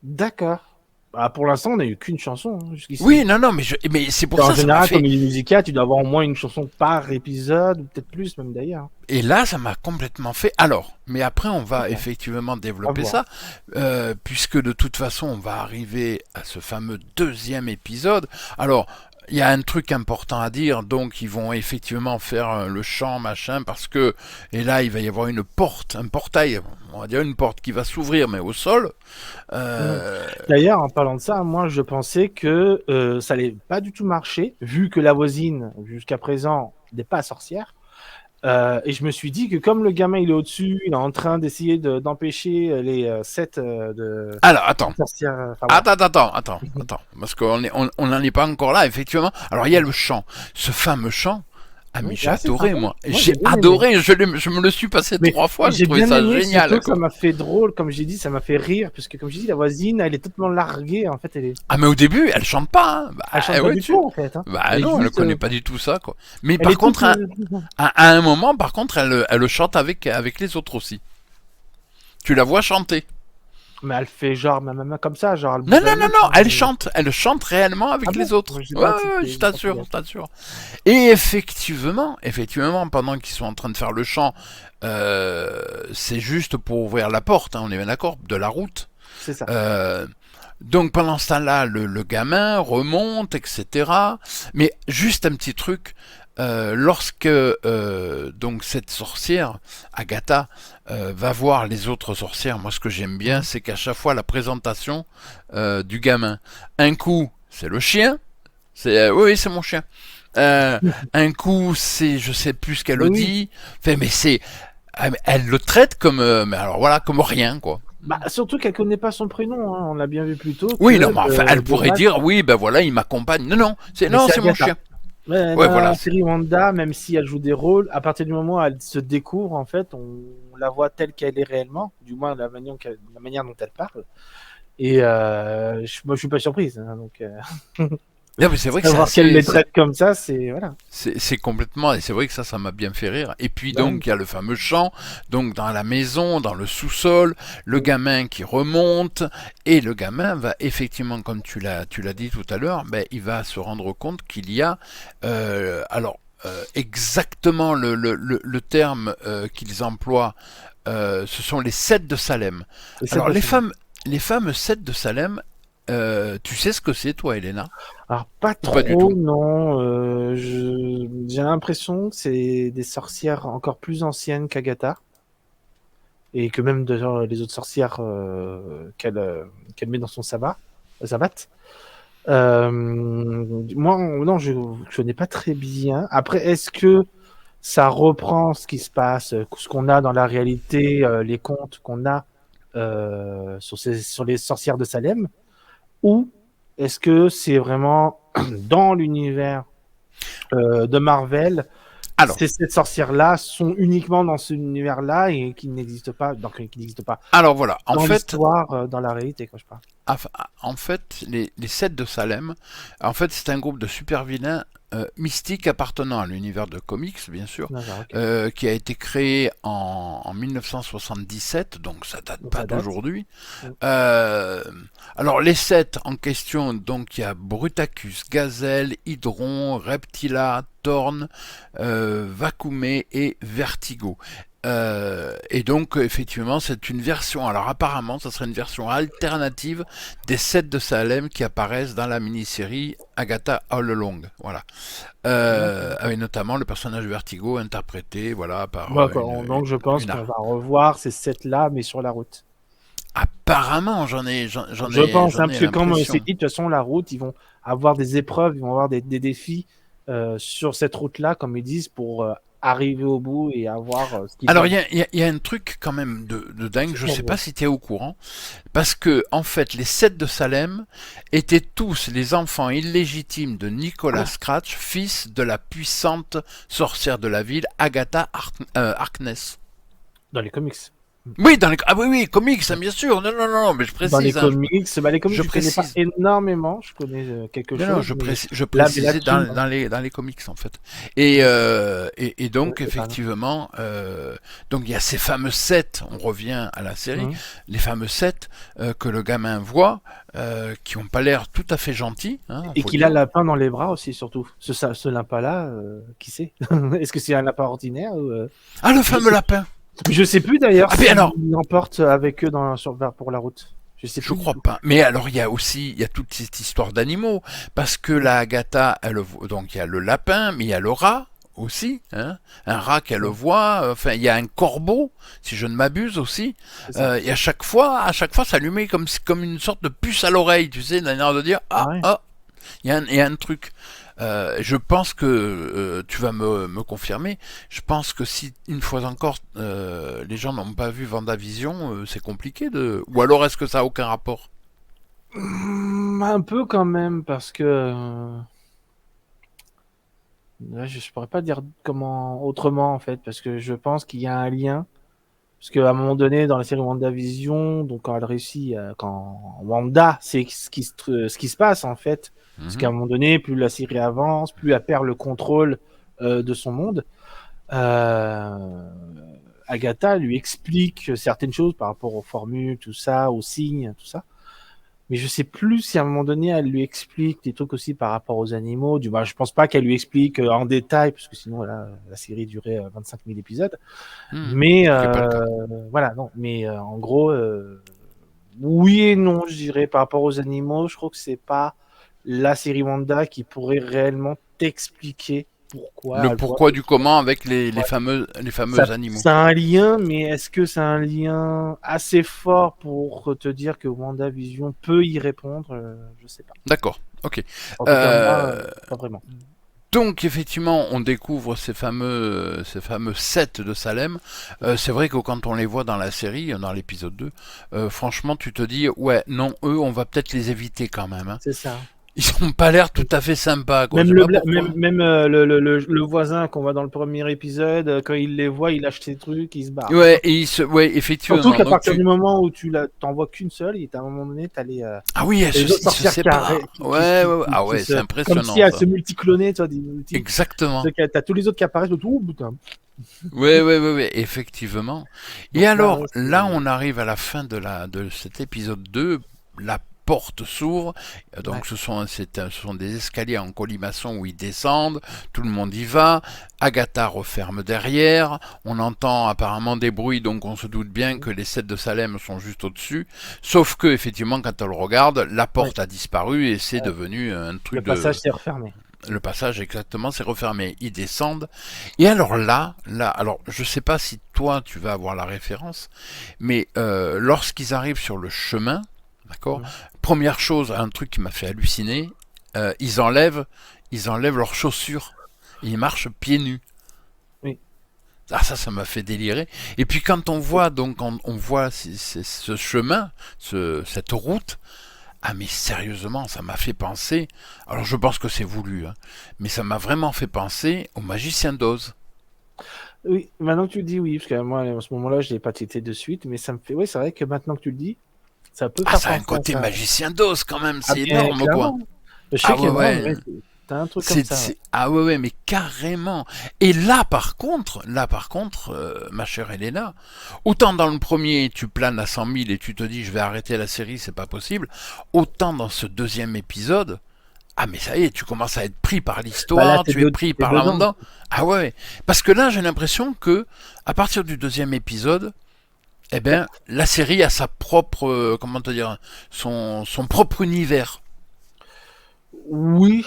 D'accord. Bah, pour l'instant, on n'a eu qu'une chanson jusqu'ici. Oui, non, non, mais c'est pour En ça, ça m'a général, fait. comédie musicale, tu dois avoir au moins une chanson par épisode, ou peut-être plus même d'ailleurs. Et là, ça m'a complètement fait. Alors, mais après, on va D'accord. effectivement À développer voir. ça, puisque de toute façon, on va arriver à ce fameux deuxième épisode. Alors, il y a un truc important à dire, donc ils vont effectivement faire le chant, machin, parce que, et là, il va y avoir une porte, un portail, on va dire une porte qui va s'ouvrir, mais au sol. Mm. Euh, D'ailleurs, en parlant de ça, moi je pensais que ça allait pas du tout marcher, vu que la voisine, jusqu'à présent, n'est pas sorcière. Et je me suis dit que comme le gamin il est au-dessus, il est en train d'essayer d'empêcher les sept de Alors, attends. sorcières. Enfin bref. Attends, parce on n'en est pas encore là, effectivement. Alors, il y a le chant, ce fameux chant. Ah, mais Oui, j'ai là, c'est adoré, sympa. moi. Moi J'ai j'ai bien aimé. adoré, je me le suis passé Mais 3 fois, j'ai j'ai trouvé bien ça aimé, génial, surtout que ça quoi. m'a fait drôle, comme j'ai dit, ça m'a fait rire, parce que comme j'ai dit, la voisine, elle est totalement larguée, en fait, Ah, mais au début, elle chante pas, hein. elle chante Bah, pas ouais, du tout, en fait. Hein. bah Elle est non, elle juste, connaît pas du tout ça, quoi. Mais elle par est toute, contre, à un moment, par contre, elle chante avec les autres aussi. Tu la vois chanter. mais elle fait genre, même comme ça, genre, elle Non, bouge la non, non, bouche. non, elle chante réellement Ah avec bon? les autres. Je sais Ouais, pas ouais, si ouais, c'est pas fait je gaffe. t'assure. Et effectivement, pendant qu'ils sont en train de faire le chant, c'est juste pour ouvrir la porte, hein, on est bien d'accord, de la route. C'est ça. Euh, donc pendant ce temps-là, le gamin remonte, etc. Mais juste un petit truc, lorsque donc cette sorcière, Agatha, va voir les autres sorcières, moi ce que j'aime bien, Mhm. c'est qu'à chaque fois la présentation du gamin, un coup c'est le chien, c'est oui c'est mon chien. Un coup c'est je sais plus ce qu'elle Oui, le oui. dit, enfin, mais c'est elle le traite comme mais alors voilà comme rien quoi. Bah, surtout qu'elle connaît pas son prénom, hein. On l'a bien vu plus tôt que Oui, non, mais enfin, elle de pourrait base. dire, oui, ben voilà, il m'accompagne. Non, non, Mais c'est c'est mon Agatha. chien. Mais Ouais, dans voilà. la série Wanda, même si elle joue des rôles, à partir du moment où elle se découvre, en fait, on la voit telle qu'elle est réellement, du moins la manière dont elle parle. Et moi, je suis pas surprise. Hein, donc, Non, mais c'est vrai que savoir qu'elle les traite comme ça, c'est voilà. c'est complètement, et c'est vrai que ça m'a bien fait rire. Et puis Bah oui. donc, il y a le fameux chant, donc dans la maison, dans le sous-sol, le gamin qui remonte, et le gamin va effectivement, comme tu l'as dit tout à l'heure, ben, il va se rendre compte qu'il y a, exactement le terme qu'ils emploient, ce sont les sept de Salem. Et ça, Alors, les fameux sept de Salem, tu sais ce que c'est, toi, Elena? alors, pas Ou pas du trop, tout? non. J'ai l'impression que c'est des sorcières encore plus anciennes qu'Agatha. Et que même d'ailleurs, les autres sorcières qu'elle met dans son sabbat. Moi, non, je n'ai pas très bien. Après, est-ce que ça reprend ce qui se passe, ce qu'on a dans la réalité, les contes qu'on a sur les sorcières de Salem, ou est-ce que c'est vraiment dans l'univers de Marvel, Alors, ces sorcières-là sont uniquement dans cet univers-là et qui n'existent pas, donc qui n'existent pas alors voilà, dans l'histoire, dans la réalité, quand je parle. en fait, les sept de Salem, en fait, c'est un groupe de super vilains mystiques appartenant à l'univers de comics, bien sûr, D'accord, ok. qui a été créé en 1977, donc ça date Donc pas ça date. d'aujourd'hui. Mm. Euh, alors les sept en question, donc il y a Brutacus, Gazelle, Hydron, Reptila, Thorn, Vacuumé et Vertigo. Et donc effectivement c'est une version, alors apparemment ça serait une version alternative des sept de Salem qui apparaissent dans la mini-série Agatha All Along, voilà. D'accord. Avec notamment le personnage de Vertigo interprété voilà, par D'accord. Donc je pense une qu'on va revoir ces sept-là, mais sur la route. apparemment Je pense, hein, j'en parce ai que comme c'est l'impression. dit, de toute façon, la route, ils vont avoir des épreuves, ils vont avoir des défis sur cette route-là, comme ils disent, pour arriver au bout et avoir ce qu'ils Alors, veulent. il y a un truc quand même de dingue, C'est je ça, sais pas si tu es au courant, parce que, en fait, les 7 de Salem étaient tous les enfants illégitimes de Nicholas Ah, Scratch, fils de la puissante sorcière de la ville, Agatha Harkness. dans les comics. Oui, ah oui, oui, comics, ça, bien sûr. Non, non, non, mais je Dans les précise, hein, comics, bah, les comics, je je connais pas précise. énormément. Je connais quelque Non, non, chose, mais je là, mais précisais là-dessus, non. dans les comics en fait. Et Ouais, donc c'est pas mal. effectivement, donc il y a ces fameux sets, on revient à la série, Mhm. les fameux sets que le gamin voit, qui ont pas l'air tout à fait gentils, hein, Et faut le qu'il a dire. le lapin dans les bras aussi, surtout. Ce lapin-là, qui sait? Est-ce que c'est un lapin ordinaire ou Ah, le je fameux sais, lapin. je sais plus d'ailleurs Ah bien alors, s'ils l'emportent avec eux pour la route. Je sais je plus du crois tout. pas. Mais alors il y a toute cette histoire d'animaux, parce que la Agatha, donc il y a le lapin, mais il y a le rat aussi, hein, un rat qu'elle Ouais, voit. Enfin, il y a un corbeau, si je ne m'abuse aussi. c'est ça. Et à chaque fois, ça lui met comme une sorte de puce à l'oreille, tu sais, d'un air de dire Ah ah ouais. ah, il y a un truc. Je pense que tu vas me confirmer. Je pense que si une fois encore les gens n'ont pas vu Vendavision, c'est compliqué de. Ou alors est-ce que ça a aucun rapport? Un peu quand même, parce que là, je pourrais pas dire comment autrement en fait, parce que je pense qu'il y a un lien. Parce qu'à un moment donné, dans la série WandaVision, donc quand elle réussit, quand Wanda sait ce qui se passe en fait, parce qu'à Mhm. un moment donné, plus la série avance, plus elle perd le contrôle de son monde. Euh, Agatha lui explique certaines choses par rapport aux formules, tout ça, aux signes, tout ça. Mais je sais plus si à un moment donné, elle lui explique des trucs aussi par rapport aux animaux. Du moins, je pense pas qu'elle lui explique en détail, parce que sinon, là, la série durait 25 000 épisodes. Mhm. Mais Ce qui n'est pas le cas. voilà, non. Mais en gros, oui et non, je dirais, par rapport aux animaux, je crois que c'est pas la série Wanda qui pourrait réellement t'expliquer pourquoi Le elle voit pourquoi quelque du chose. comment avec Ouais. les fameux animaux. Ça a un lien, mais est-ce que c'est un lien assez fort pour te dire que WandaVision peut y répondre? Je sais pas. D'accord, ok. En tout cas, moi, Euh, pas vraiment. donc effectivement, on découvre ces fameux sets de Salem. C'est vrai que quand on les voit dans la série, dans l'épisode 2, franchement, tu te dis, ouais, non, eux, on va peut-être les éviter quand même, hein. C'est ça. Ils n'ont pas l'air tout à fait sympas, quoi. Je Même sais pas pourquoi. le voisin qu'on voit dans le premier épisode, quand il les voit, il lâche ses trucs, il se barre. Ouais, Surtout effectivement. qu'à Donc partir tu, du moment où t'en vois qu'une seule, et à un moment donné, ah oui, t'as les autres ils se sorcières séparent. Ouais, ouais, ouais. Ah qui ouais, c'est comme si impressionnant elles se ça. multiclonaient, tu vois, des multi. Exactement. T'as tous les autres qui apparaissent, tout, putain. Ouais, effectivement. Et Donc là, alors, ouais, là, on arrive à la fin de cet épisode 2. La porte s'ouvre. ouais. Donc, ce sont des escaliers en colimaçon où ils descendent. Tout le monde y va. Agatha referme derrière. On entend apparemment des bruits, donc on se doute bien que les 7 de Salem sont juste au-dessus. Sauf que, effectivement, quand on le regarde, la Ouais. porte a disparu et c'est Ouais. devenu un Le truc passage de. s'est refermé. Le passage exactement, c'est refermé. Ils descendent. Et alors alors je sais pas si toi tu vas avoir la référence, mais lorsqu'ils arrivent sur le chemin, d'accord. Mhm. Première chose, un truc qui m'a fait halluciner, ils enlèvent leurs chaussures. Et ils marchent pieds nus. Oui. Ah ça m'a fait délirer. Et puis quand on voit donc on voit ce chemin, cette route. Ah mais sérieusement, ça m'a fait penser, alors je pense que c'est voulu, hein, mais ça m'a vraiment fait penser au magicien d'Oz. Oui, maintenant que tu le dis, oui, parce que moi, à ce moment-là, je l'ai pas cité de suite, mais ça me fait. Oui, c'est vrai que maintenant que tu le dis, ça peut Ah faire ça a un penser à côté ça. magicien d'Oz quand même, Ah c'est bien, énorme quoi. clairement. Je sais Ah qu'il y ouais en a, ouais, ouais, t'as un truc comme ça, ouais. ah ouais mais carrément. Et là par contre, ma chère Elena, autant dans le premier tu planes à 100 000 et tu te dis je vais arrêter la série, c'est pas possible, autant dans ce deuxième épisode. Ah mais ça y est, tu commences à être pris par Bah là, l'histoire, tu es pris t'es par dedans. là-dedans. Ah ouais, parce que là j'ai l'impression que à partir du deuxième épisode, eh Bah, ben la série a sa propre, comment te dire, son propre univers. oui,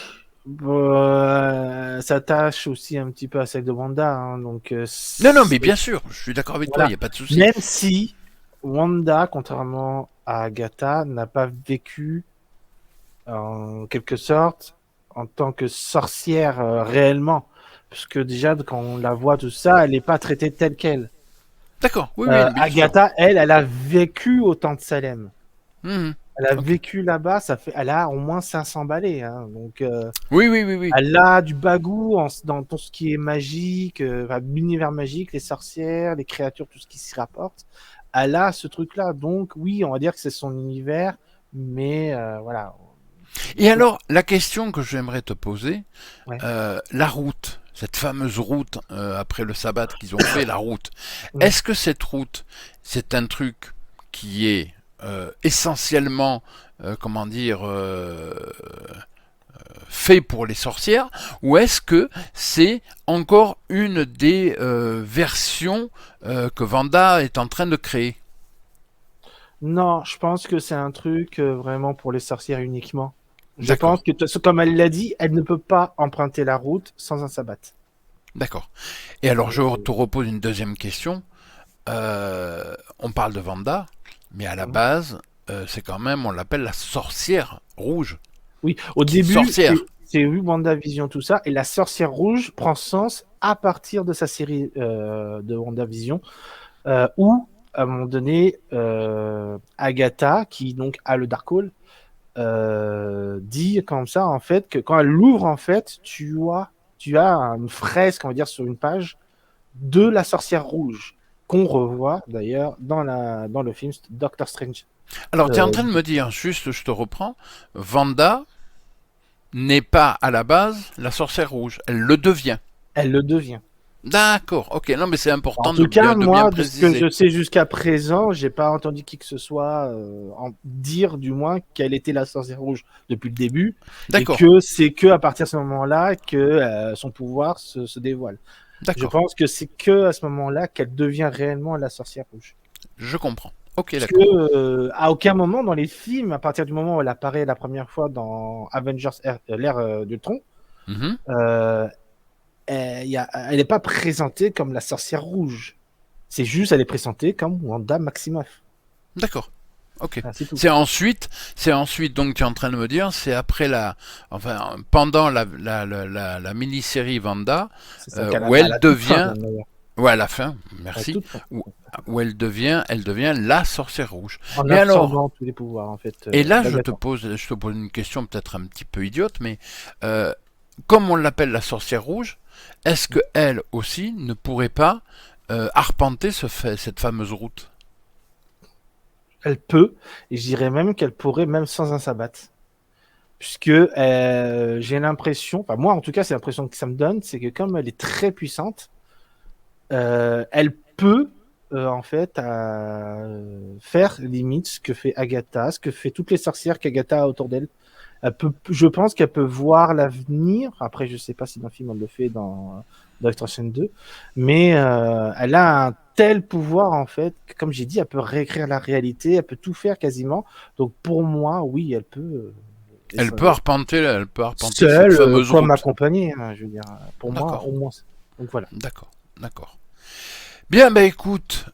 ça tâche aussi un petit peu à celle de Wanda, hein, donc Non mais bien sûr, je suis d'accord avec toi, il voilà. n'y a pas de souci. Même si Wanda, contrairement à Agatha, n'a pas vécu en quelque sorte en tant que sorcière réellement. parce que déjà quand on la voit tout ça, elle n'est pas traitée telle quelle. D'accord, oui, oui, bien sûr. Agatha, elle a vécu au temps de Salem. Mhm. Elle a Ok. vécu là-bas, elle a au moins 500 balais, hein, donc Oui, oui, oui, oui. elle a du bagou dans tout ce qui est magique, l'univers magique, les sorcières, les créatures, tout ce qui s'y rapporte. Elle a ce truc-là, donc oui, on va dire que c'est son univers, mais voilà. Et alors, la question que j'aimerais te poser, Ouais. la route, cette fameuse route après le sabbat qu'ils ont fait, la route. Ouais. Est-ce que cette route, c'est un truc qui est essentiellement, comment dire, fait pour les sorcières, ou est-ce que c'est encore une des versions que Vanda est en train de créer? Non, je pense que c'est un truc vraiment pour les sorcières uniquement. Je pense D'accord, que, comme elle l'a dit, elle ne peut pas emprunter la route sans un sabbat. d'accord. Et alors je te repose une deuxième question. On parle de Vanda, mais à la Mhm. base, c'est quand même, on l'appelle la sorcière rouge, Oui, au qui est début, sorcière. c'est oui, WandaVision, tout ça, et la sorcière rouge prend sens à partir de sa série de WandaVision, où, à un moment donné, Agatha, qui donc a le Darkhold, dit comme ça, en fait, que quand elle l'ouvre, en fait, tu as une fresque, on va dire, sur une page de la sorcière rouge, qu'on revoit d'ailleurs dans le film Doctor Strange. Alors, tu es en Euh, train de me dire, juste, je te reprends, Vanda n'est pas à la base la sorcière rouge, elle le devient. Elle le devient. D'accord, ok, non, mais c'est En important tout cas, de bien moi, de ce que préciser. je sais jusqu'à présent, j'ai pas entendu qui que ce soit dire, du moins, qu'elle était la sorcière rouge depuis le début, et D'accord, que c'est que à partir de ce moment-là que son pouvoir se dévoile. Je d'accord, pense que c'est que à ce moment-là qu'elle devient réellement la sorcière rouge. je comprends. Ok, Parce d'accord. que à aucun moment dans les films, à partir du moment où elle apparaît la première fois dans Avengers l'ère d'Ultron, Mhm. euh, elle n'est pas présentée comme la sorcière rouge. C'est juste, elle est présentée comme Wanda Maximoff. D'accord. Ok. Ah, c'est tout. C'est ensuite, donc tu es en train de me dire, c'est après enfin, pendant la mini-série Vanda, C'est ça qu'à où à elle la toute fin, devient, même, d'ailleurs. ou à la fin, À la merci, toute fin. où elle devient la sorcière rouge. En Mais alors, absorbant tous les pouvoirs, en fait, et là, je te d'Agatha. pose, je te pose une question peut-être un petit peu idiote, mais euh, comme on l'appelle la sorcière rouge, est-ce que elle aussi ne pourrait pas arpenter cette fameuse route? Elle peut, et je dirais même qu'elle pourrait, même sans un sabbat. Puisque j'ai l'impression, enfin moi en tout cas, c'est l'impression que ça me donne, c'est que comme elle est très puissante, elle peut en fait faire limite ce que fait Agatha, ce que fait toutes les sorcières qu'Agatha a autour d'elle. Je pense qu'elle peut voir l'avenir. Après, je sais pas si dans le film elle le fait dans Doctor Strange 2, mais elle a un tel pouvoir en fait, que, comme j'ai dit, elle peut réécrire la réalité, elle peut tout faire quasiment. Donc pour moi, oui, elle peut Elle peut arpenter cette seule, fameuse comme route. accompagnée, hein, je veux dire. Pour moi, D'accord, au moins. Donc voilà. d'accord, d'accord. Bien, bah écoute,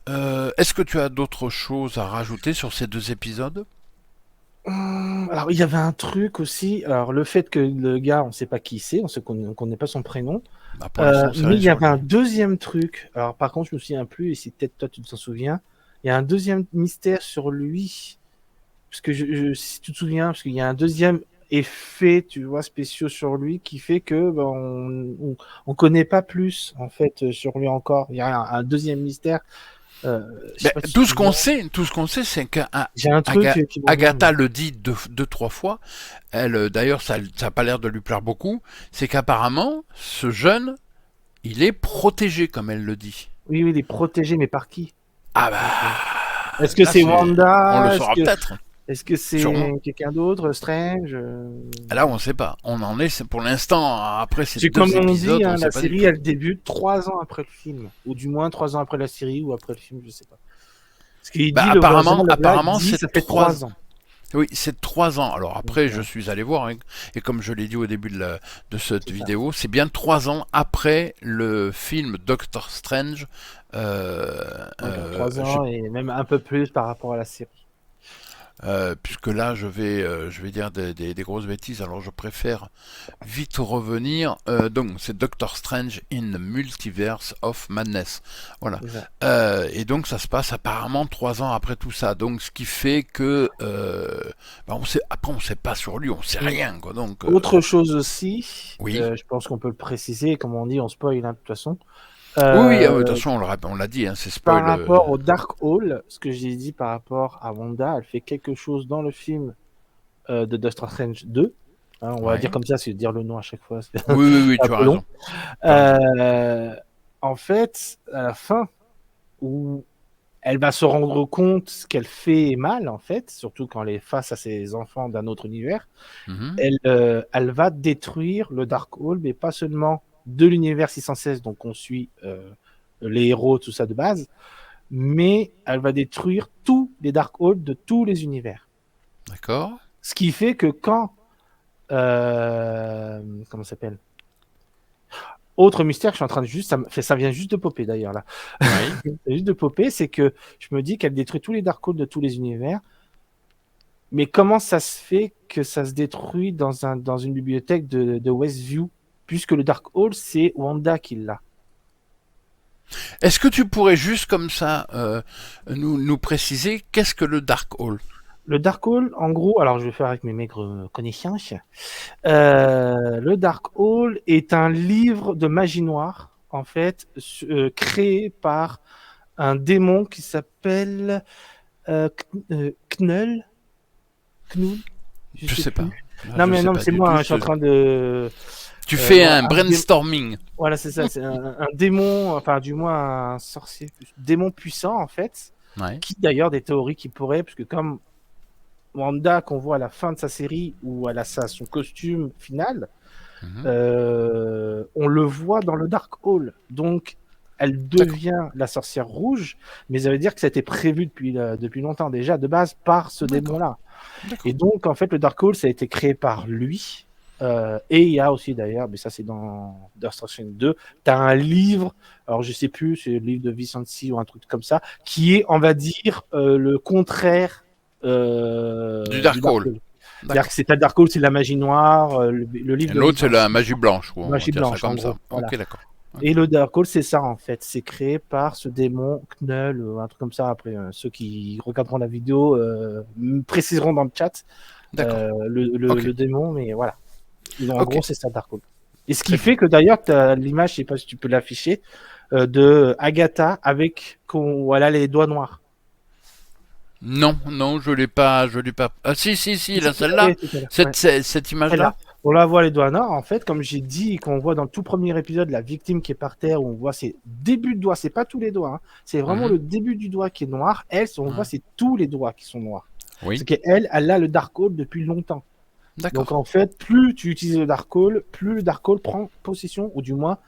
est-ce que tu as d'autres choses à rajouter sur ces deux épisodes? Alors, il y avait un truc aussi. Alors, le fait que le gars, on ne sait pas qui c'est, on ne connaît pas son prénom. Bah, pour l'instant, on sait Mais rien il y sur avait un lui. deuxième truc. Alors, par contre, je me souviens plus, et si peut-être toi tu t'en souviens. Il y a un deuxième mystère sur lui. Parce que si tu te souviens, parce qu'il y a un deuxième effet, tu vois, spéciaux sur lui qui fait que ben, on connaît pas plus, en fait, sur lui encore. Il y a un deuxième mystère. Je sais Ben, pas si tu tout te ce qu'on souviens. sait, tout ce qu'on sait, c'est J'ai un truc qui me revient. qu'Agatha le dit deux, trois fois. Elle, d'ailleurs, ça n'a pas l'air de lui plaire beaucoup. C'est qu'apparemment, ce jeune, il est protégé, comme elle le dit. Oui, oui, il est protégé, mais par qui? Ah Est-ce bah, que là, c'est on le Wanda? saura peut-être, Est-ce que sûrement. c'est quelqu'un d'autre? Strange? Là, on ne sait pas. On en est, pour l'instant, après ces C'est comme deux on dit, épisodes, on hein, ne sait la pas du série, tout. elle débute 3 ans après le film. Ou du moins 3 ans après la série ou après le film, je sais pas. Ce qu'il Bah, dit, le Benjamin apparemment, Leblanc apparemment, dit, c'est ça fait trois. 3 ans. Oui, c'est 3 ans. Alors Donc, après, je suis allé voir, hein, et comme je l'ai dit au début de cette c'est ça. vidéo, c'est bien 3 ans après le film Doctor Strange. Euh, Ouais, donc euh, 3 je- ans et même un peu plus par rapport à la série. puisque là je vais dire des grosses bêtises, alors je préfère vite revenir. Donc c'est Doctor Strange in the Multiverse of Madness. Voilà. C'est ça. Et donc ça se passe apparemment 3 ans après tout ça. Donc ce qui fait que on sait, après on sait pas sur lui, on sait Mm. rien quoi. Donc Autre chose aussi, oui. je pense qu'on peut le préciser, comme on dit, on spoil hein, de toute façon. Oui, oui, de Euh, toute façon on l'a dit, hein, c'est Par spoil. rapport au Dark Hall, ce que j'ai dit par rapport à Wanda, elle fait quelque chose dans le film de Doctor Strange 2. Hein, on va dire Ouais. comme ça, c'est dire le nom à chaque fois, c'est Oui, oui, oui, un tu as peu long. raison. Tu as raison. En fait, à la fin, où elle va se rendre compte qu'elle fait mal, en fait, surtout quand elle est face à ses enfants d'un autre univers, Mhm. elle va détruire le Dark Hall, mais pas seulement de l'univers 616, donc on suit les héros, tout ça de base, mais elle va détruire tous les Dark Halls de tous les univers. D'accord. Ce qui fait que quand... comment ça s'appelle? Autre mystère, je suis en train de juste... Ça vient juste de popper d'ailleurs là. Oui. C'est juste de popper, c'est que je me dis qu'elle détruit tous les Dark Halls de tous les univers, mais comment ça se fait que ça se détruit dans une bibliothèque de Westview, puisque le Dark Hall, c'est Wanda qui l'a. Est-ce que tu pourrais juste comme ça nous préciser qu'est-ce que le Dark Hall? Le Dark Hall, en gros, alors je vais faire avec mes maigres connaissances. Le Dark Hall est un livre de magie noire, en fait, créé par un démon qui s'appelle Knull. Knull, je Je sais sais pas. plus. Là, Non, je mais sais non, pas c'est du moi, tout. hein, je suis en train de. Tu fais Voilà, un brainstorming. voilà, c'est ça, c'est un démon, enfin, du moins un sorcier, démon puissant, en fait, Ouais. qui d'ailleurs des théories qui pourraient, parce que comme Wanda qu'on voit à la fin de sa série où elle a son costume final, Mhm. on le voit dans le Dark Hall. Donc, elle D'accord. devient la sorcière rouge, mais ça veut dire que ça a été prévu depuis longtemps déjà, de base, par ce D'accord. démon-là. Et D'accord. donc, en fait, le Dark Hall, ça a été créé par lui. Et il y a aussi d'ailleurs, mais ça c'est dans Destruction 2, tu as un livre, alors je sais plus, c'est le livre de Vicenzi ou un truc comme ça, qui est, on va dire, le contraire Du du Dark Dark Hall. Hall. C'est-à-dire D'accord. que c'est pas Dark Hall, c'est la magie noire, le Et livre de l'autre, c'est la Vicenzi, magie blanche, quoi. On va magie dire ça blanche en comme ça. gros. Voilà. Ok, d'accord. Et Ok. le Dark Hall, c'est ça en fait. C'est créé par ce démon Knull, un truc comme ça. Après, ceux qui regarderont la vidéo me préciseront dans le chat D'accord. Ok. le démon, mais voilà. Et en Ok. gros, c'est ça Dark Hall. Et ce qui Très bien. fait que d'ailleurs, tu as l'image, je sais pas si tu peux l'afficher, de Agatha avec où elle a les doigts noirs. Non, non, je l'ai pas, je l'ai pas. Ah si, si, si, Si, là, tu l'avais celle-là, tout à l'heure. Ouais. cette Elle image-là. a. On la voit les doigts noirs, en fait, comme j'ai dit, qu'on voit dans le tout premier épisode, la victime qui est par terre, où on voit ses débuts de doigts, c'est pas tous les doigts, hein. C'est vraiment Mhm. le début du doigt qui est noir. Elle, on voit, Ouais. c'est tous les doigts qui sont noirs. Oui. C'est qu'elle, elle a le Dark Hall depuis longtemps. Donc D'accord. en fait, plus tu utilises le Dark Hall, plus le Dark Hall prend possession, ou du moins,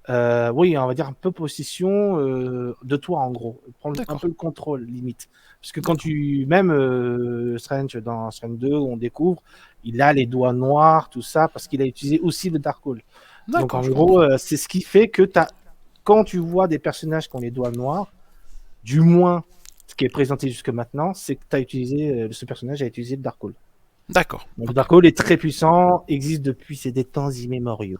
oui, on va dire un peu possession de toi, en gros. Prendre un D'accord. peu le contrôle, limite. Parce que quand D'accord. tu. Même Strange, dans Strange 2, on découvre, il a les doigts noirs, tout ça, parce qu'il a utilisé aussi le Dark Hall. Donc D'accord, en je gros, comprends. c'est ce qui fait que quand tu vois des personnages qui ont les doigts noirs, du moins, ce qui est présenté jusque maintenant, c'est que ce personnage a utilisé le Dark Hall. D'accord. Donc le Ok. Dark Hall est très puissant, existe depuis des temps immémoriaux.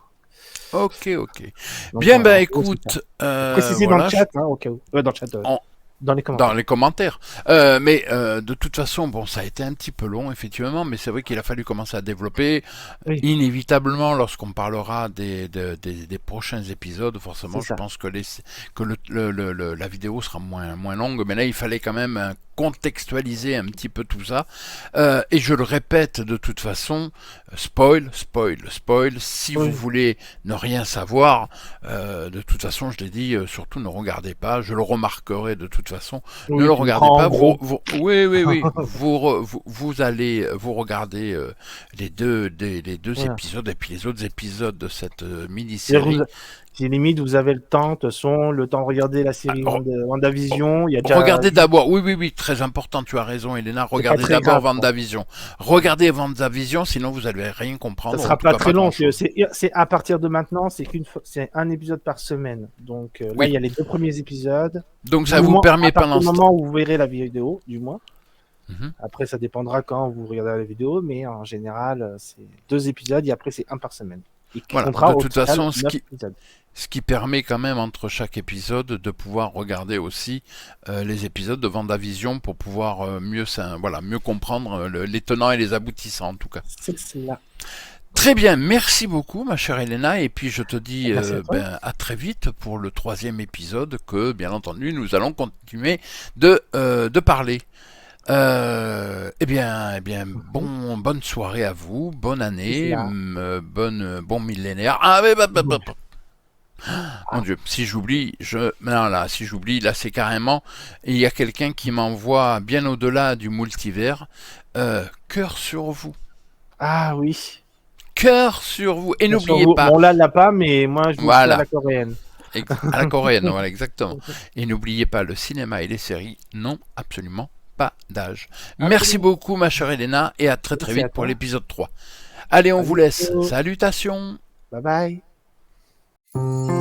Ok, ok. Donc Bien, voilà, ben en gros, c'est ça. écoute, Précisez dans le voilà, chat, hein, au cas où. Dans le chat, on- dans les dans commentaires. les commentaires. Mais de toute façon, bon, ça a été un petit peu long, effectivement, mais c'est vrai qu'il a fallu commencer à développer. Oui, Inévitablement, lorsqu'on parlera des prochains épisodes, c'est forcément, je ça. pense que, la vidéo sera moins longue, mais là, il fallait quand même contextualiser un petit peu tout ça. Et je le répète de toute façon, spoil, spoil, spoil. Si vous Oui, voulez ne rien savoir, de toute façon, je l'ai dit, surtout ne regardez pas. Je le remarquerai de toute façon. Ne oui, le tu me regardez prends en pas. gros. Oui, oui, oui. Vous allez vous regarder les deux Voilà. épisodes et puis les autres épisodes de cette C'est-à-dire mini-série. si limite vous avez le temps, de toute façon, le temps de regarder la série Ah, WandaVision, il y a déjà. regardez d'abord, oui, oui, oui, très important, tu as raison, Elena. C'est pas Regardez très d'abord grave, quoi. WandaVision. Regardez WandaVision, sinon vous allez rien Ça comprendre, ou en sera tout pas cas très pas long. grand-chose. C'est à partir de maintenant, c'est un épisode par semaine. Donc là, il Oui. y a les 2 premiers épisodes. Donc Du ça vous moment, à permet partir pendant du moment où vous verrez la vidéo, du moins. Mhm. Après, ça dépendra quand vous regardez la vidéo, mais en général, c'est 2 épisodes et après, c'est un par semaine. Et qui Voilà. comptera De au toute total façon, 9 épisodes. ce qui permet quand même entre chaque épisode de pouvoir regarder aussi les épisodes de Vendavision pour pouvoir mieux comprendre les tenants et les aboutissants en tout cas. C'est cela. Très bien, merci beaucoup ma chère Elena, et puis je te dis Merci à toi. à très vite pour le 3e épisode que bien entendu nous allons continuer de parler. Bonne soirée à vous, bonne C'est année, cela. bon millénaire. Ah, mais, Ouais. mon Dieu, si j'oublie, là c'est carrément, il y a quelqu'un qui m'envoie bien au-delà du multivers, cœur sur vous. Ah oui. Cœur sur vous. Et Bien sûr, n'oubliez pas, bon, là, elle l'a pas, mais moi, je vous le fais à la voilà, coréenne. à la coréenne, voilà, exactement. Et n'oubliez pas, le cinéma et les séries n'ont absolument pas d'âge. Merci Absolument. beaucoup, ma chère Elena, et à très très Merci à vite pour toi. l'épisode 3. Allez, on À vous laisse. bientôt. Salutations. Bye bye.